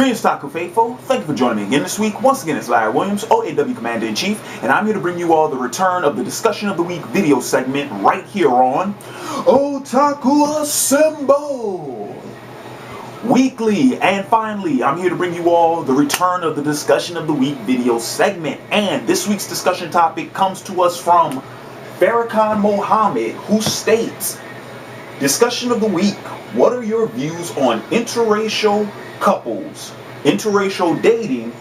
Greetings, Taco Faithful. Thank you for joining me again this week. Once again, it's Larry Williams, OAW Commander-in-Chief, and I'm here to bring you all the return of the Discussion of the Week video segment right here on Otaku Assemble! Weekly, and finally, I'm here to bring you all the return of the Discussion of the Week video segment. And this week's discussion topic comes to us from Farrakhan Mohammed, who states, Discussion of the Week, what are your views on interracial couples, interracial dating,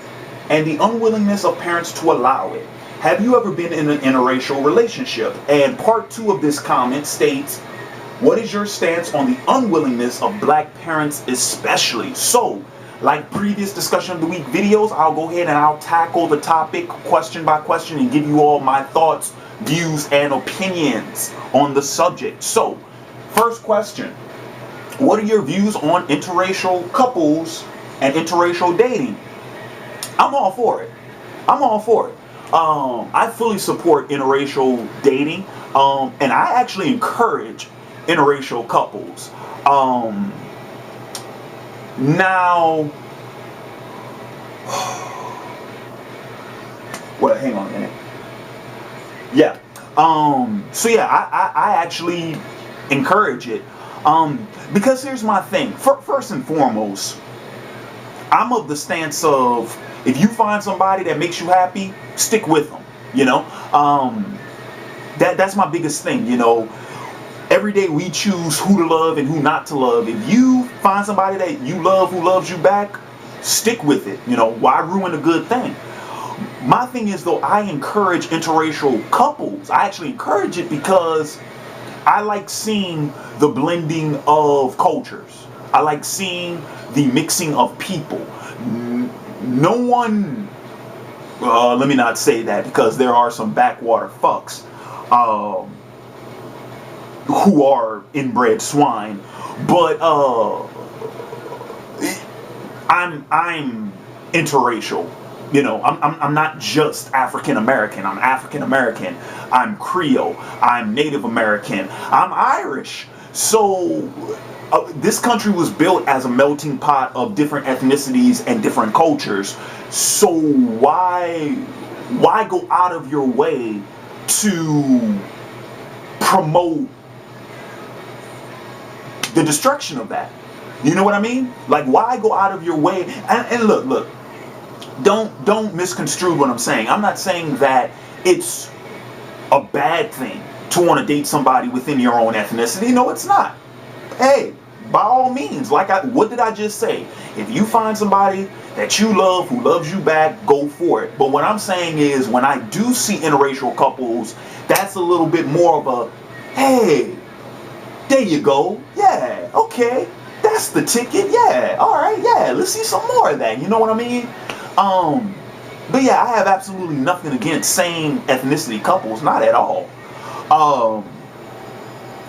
and the unwillingness of parents to allow it? Have you ever been in an interracial relationship? And part 2 of this comment states, what is your stance on the unwillingness of black parents especially? So, like previous Discussion of the Week videos, I'll go ahead and I'll tackle the topic question by question and give you all my thoughts, views, and opinions on the subject. So, first question. What are your views on interracial couples and interracial dating? I'm all for it. I'm all for it. I fully support interracial dating, and I actually encourage interracial couples. Now, well, hang on a minute. Yeah. So yeah, I actually encourage it. Because here's my thing. First and foremost, I'm of the stance of, if you find somebody that makes you happy, stick with them. You know, that's my biggest thing. You know, every day we choose who to love and who not to love. If you find somebody that you love who loves you back, stick with it. You know, why ruin a good thing? My thing is, though, I encourage interracial couples. I actually encourage it because I like seeing the blending of cultures. I like seeing the mixing of people. No one, let me not say that, because there are some backwater fucks who are inbred swine, but I'm interracial. You know, I'm not just African American. I'm African American. I'm Creole. I'm Native American. I'm Irish. So this country was built as a melting pot of different ethnicities and different cultures. So why go out of your way to promote the destruction of that? You know what I mean? Like, why go out of your way? And look. Don't misconstrue what I'm saying. I'm not saying that it's a bad thing to want to date somebody within your own ethnicity. No, it's not. Hey, by all means, what did I just say? If you find somebody that you love, who loves you back, go for it. But what I'm saying is, when I do see interracial couples, that's a little bit more of a, hey, there you go. Yeah, okay. That's the ticket. Yeah, all right. Yeah, let's see some more of that. You know what I mean? But yeah, I have absolutely nothing against same ethnicity couples, not at all.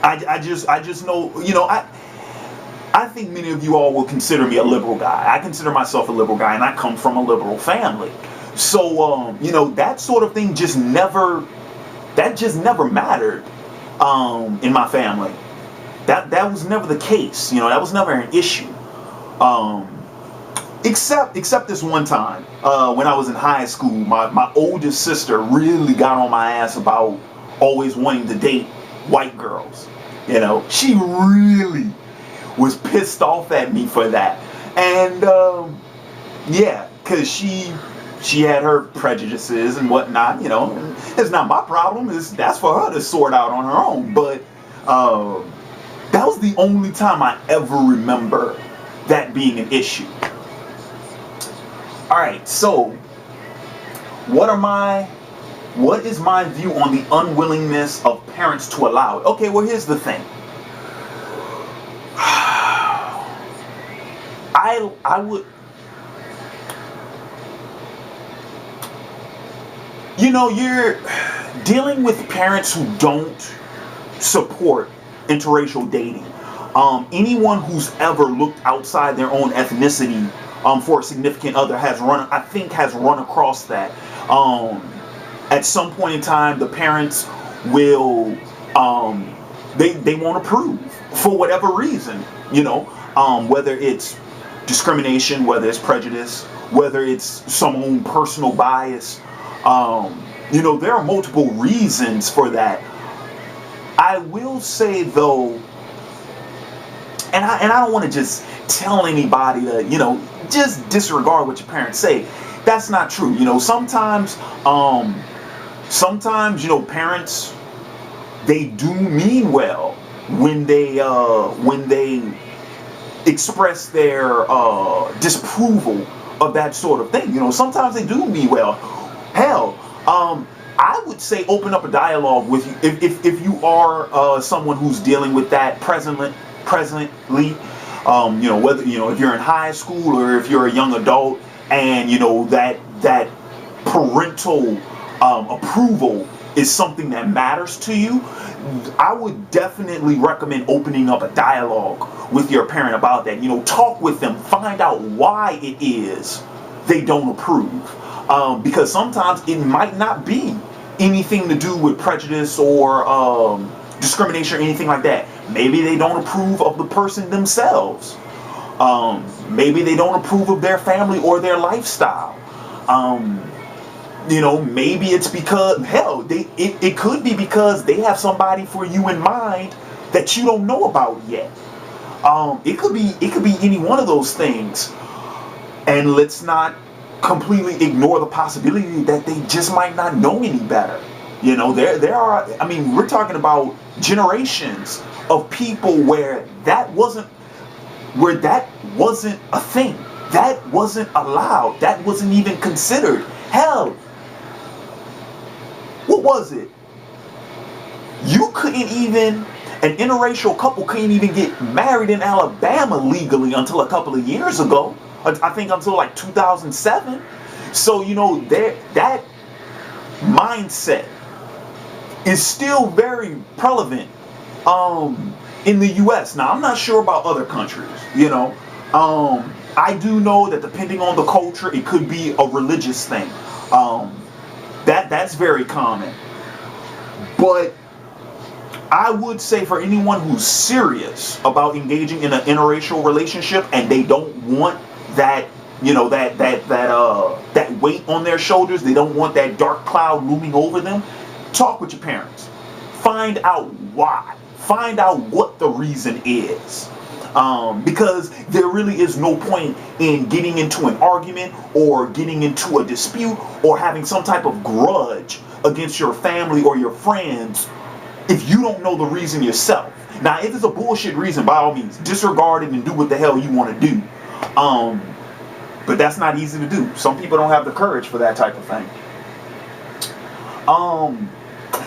I just know, you know, I think many of you all will consider me a liberal guy. I consider myself a liberal guy, and I come from a liberal family. So, you know, that sort of thing just never mattered, in my family. That was never the case. You know, that was never an issue. Except this one time, when I was in high school, my oldest sister really got on my ass about always wanting to date white girls. You know, she really was pissed off at me for that. And, yeah, because she had her prejudices and whatnot, you know. And it's not my problem. That's for her to sort out on her own. But that was the only time I ever remember that being an issue. Alright, so what is my view on the unwillingness of parents to allow it? Okay, well, here's the thing. I would, you know, you're dealing with parents who don't support interracial dating. Anyone who's ever looked outside their own ethnicity for a significant other has run across that. At some point in time, the parents will, they won't approve for whatever reason, you know, whether it's discrimination, whether it's prejudice, whether it's some own personal bias. There are multiple reasons for that. I will say though, and I don't want to just tell anybody to, just disregard what your parents say. That's not true. Sometimes parents, they do mean well when they express their disapproval of that sort of thing. Sometimes they do mean well. Hell, I would say open up a dialogue with you if you are someone who's dealing with that presently. Whether if you're in high school or if you're a young adult, and that parental approval is something that matters to you, I would definitely recommend opening up a dialogue with your parent about that. Talk with them, find out why it is they don't approve, because sometimes it might not be anything to do with prejudice or discrimination or anything like that. Maybe they don't approve of the person themselves. Maybe they don't approve of their family or their lifestyle. Maybe it's because, hell, it could be because they have somebody for you in mind that you don't know about yet. It could be any one of those things. And let's not completely ignore the possibility that they just might not know any better. There are, we're talking about generations of people where that wasn't a thing. That wasn't allowed. That wasn't even considered. Hell, what was it? An interracial couple couldn't even get married in Alabama legally until a couple of years ago. I think until like 2007. So, that mindset is still very prevalent in the U.S. Now, I'm not sure about other countries, I do know that depending on the culture, it could be a religious thing. That's very common. But I would say for anyone who's serious about engaging in an interracial relationship and they don't want that, that weight on their shoulders, they don't want that dark cloud looming over them, talk with your parents. Find out why. Find out what the reason is. Because there really is no point in getting into an argument or getting into a dispute or having some type of grudge against your family or your friends if you don't know the reason yourself. Now, if it's a bullshit reason, by all means, disregard it and do what the hell you want to do. But that's not easy to do. Some people don't have the courage for that type of thing.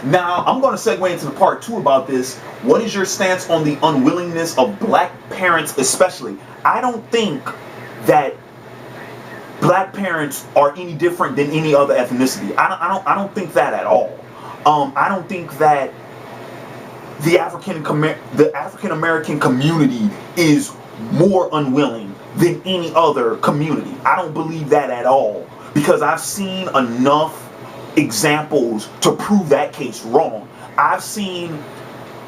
Now, I'm going to segue into the part 2 about this. What is your stance on the unwillingness of black parents especially? I don't think that black parents are any different than any other ethnicity. I don't think that at all. I don't think that the African American community is more unwilling than any other community. I don't believe that at all, because I've seen enough examples to prove that case wrong. I've seen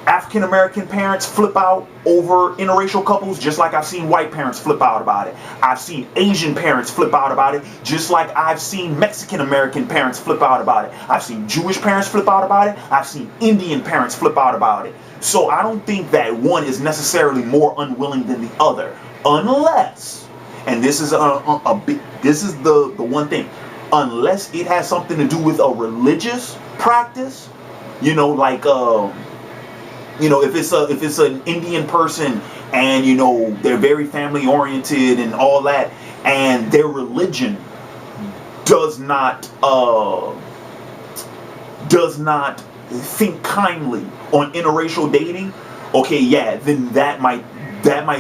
African American parents flip out over interracial couples just like I've seen white parents flip out about it. I've seen Asian parents flip out about it just like I've seen Mexican American parents flip out about it. I've seen Jewish parents flip out about it. I've seen Indian parents flip out about it. So I don't think that one is necessarily more unwilling than the other, unless, and this is the one thing, unless it has something to do with a religious practice, if it's an Indian person and they're very family oriented and all that, and their religion does not think kindly on interracial dating, okay, yeah, then that might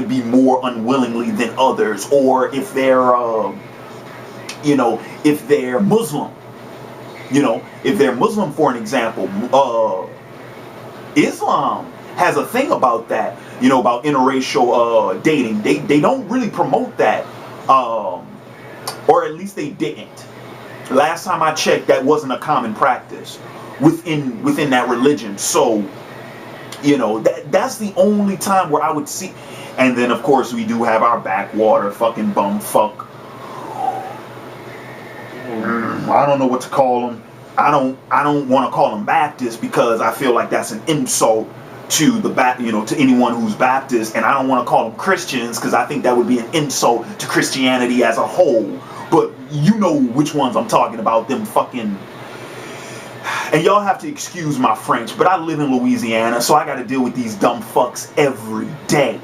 be more unwillingly than others. Or if they're if they're Muslim, for an example, Islam has a thing about that, about interracial dating. They don't really promote that, or at least they didn't. Last time I checked, that wasn't a common practice within that religion. So, that's the only time where I would see. And then of course we do have our backwater fucking bumfuck. I don't know what to call them. I don't want to call them Baptist because I feel like that's an insult to the to anyone who's Baptist, and I don't want to call them Christians because I think that would be an insult to Christianity as a whole. But you know which ones I'm talking about, them fucking. And y'all have to excuse my French, but I live in Louisiana, so I got to deal with these dumb fucks every day.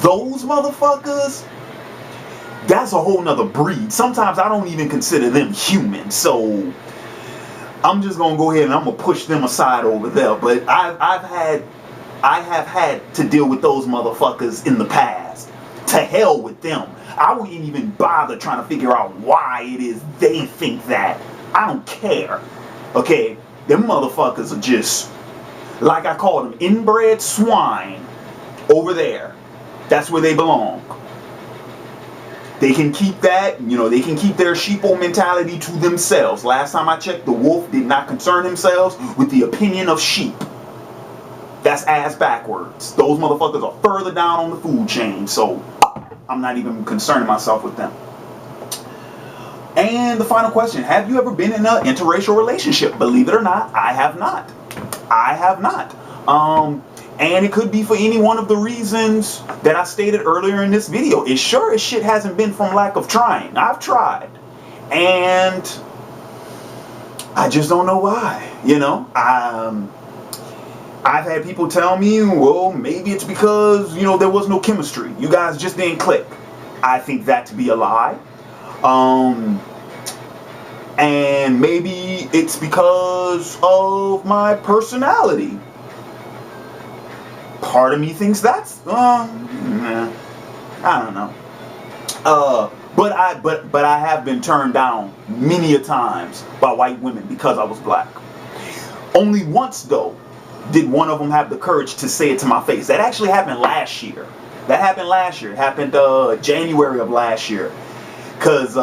Those motherfuckers, that's a whole nother breed. Sometimes I don't even consider them human, so I'm just gonna go ahead and I'm gonna push them aside over there. But I have had to deal with those motherfuckers in the past. To hell with them. I wouldn't even bother trying to figure out why it is they think that. I don't care. Okay, them motherfuckers are just, like I call them, inbred swine over there. That's where they belong. They can keep that, they can keep their sheeple mentality to themselves. Last time I checked, the wolf did not concern themselves with the opinion of sheep. That's ass backwards. Those motherfuckers are further down on the food chain, so I'm not even concerning myself with them. And the final question, have you ever been in an interracial relationship? Believe it or not, I have not. I have not. And it could be for any one of the reasons that I stated earlier in this video. It sure as shit hasn't been from lack of trying. I've tried. And I just don't know why, I've had people tell me, well, maybe it's because, there was no chemistry. You guys just didn't click. I think that to be a lie. And maybe it's because of my personality. Part of me thinks that's, I don't know. But I have been turned down many a times by white women because I was black. Only once though did one of them have the courage to say it to my face. That actually happened last year. It happened January of last year. Because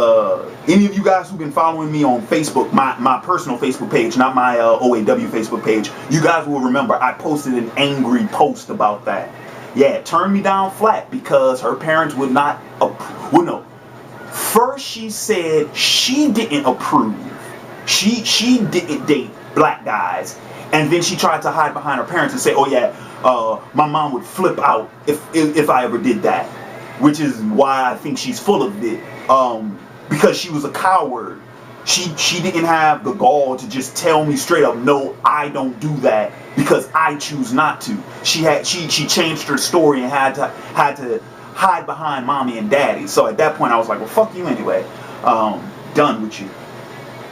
any of you guys who've been following me on Facebook, my personal Facebook page, not my OAW Facebook page, you guys will remember I posted an angry post about that. Yeah, it turned me down flat because her parents would not no. First she said she didn't approve. She didn't date black guys. And then she tried to hide behind her parents and say, oh yeah, my mom would flip out if I ever did that. Which is why I think she's full of it. Because she was a coward. She didn't have the gall to just tell me straight up, no, I don't do that because I choose not to. She changed her story and had to hide behind mommy and daddy. So at that point I was like, well, fuck you anyway. Done with you.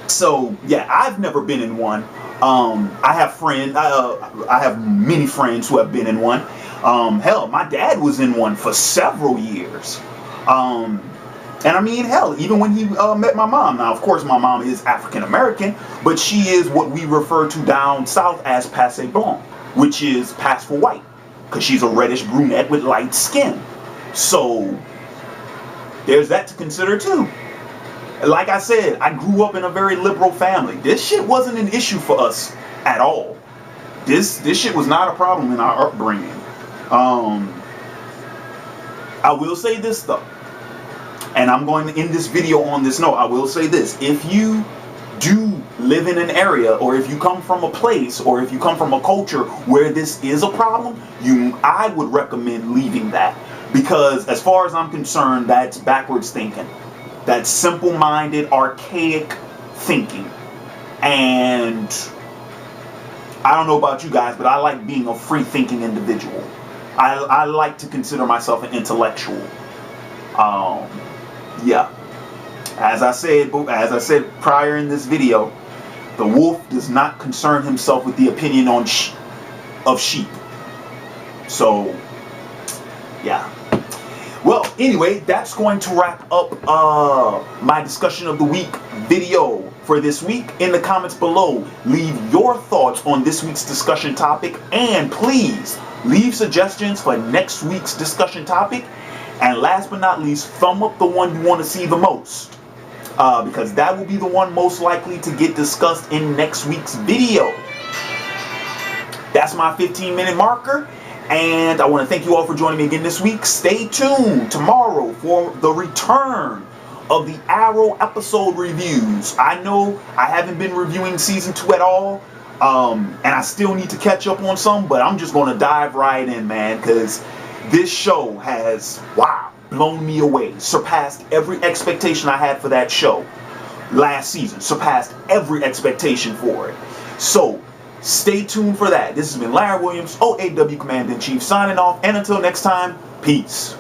So yeah, I've never been in one. I have friends. I have many friends who have been in one. Hell, my dad was in one for several years. And I mean, hell, even when he met my mom. Now, of course, my mom is African American, but she is what we refer to down south as passé blanc, which is pass for white, because she's a reddish brunette with light skin. So there's that to consider too. Like I said, I grew up in a very liberal family. This shit wasn't an issue for us at all. This shit was not a problem in our upbringing. I will say this though, and I'm going to end this video on this note. I will say this: if you do live in an area, or if you come from a place, or if you come from a culture where this is a problem, I would recommend leaving that, because as far as I'm concerned, that's backwards thinking. That's simple-minded, archaic thinking. And I don't know about you guys, but I like being a free-thinking individual. I like to consider myself an intellectual. Yeah. As I said prior in this video, the wolf does not concern himself with the opinion of sheep. So, yeah. Well, anyway, that's going to wrap up my discussion of the week video for this week. In the comments below, leave your thoughts on this week's discussion topic, and please leave suggestions for next week's discussion topic. And last but not least, thumb up the one you want to see the most, because that will be the one most likely to get discussed in next week's video. That's my 15-minute marker. And I want to thank you all for joining me again this week. Stay tuned tomorrow for the return of the Arrow episode reviews. I know I haven't been reviewing season 2 at all, and I still need to catch up on some, but I'm just going to dive right in, man, because this show has, wow, blown me away. Surpassed every expectation I had for that show last season. Surpassed every expectation for it. So, stay tuned for that. This has been Larry Williams, OAW Commander-in-Chief, signing off, and until next time, peace.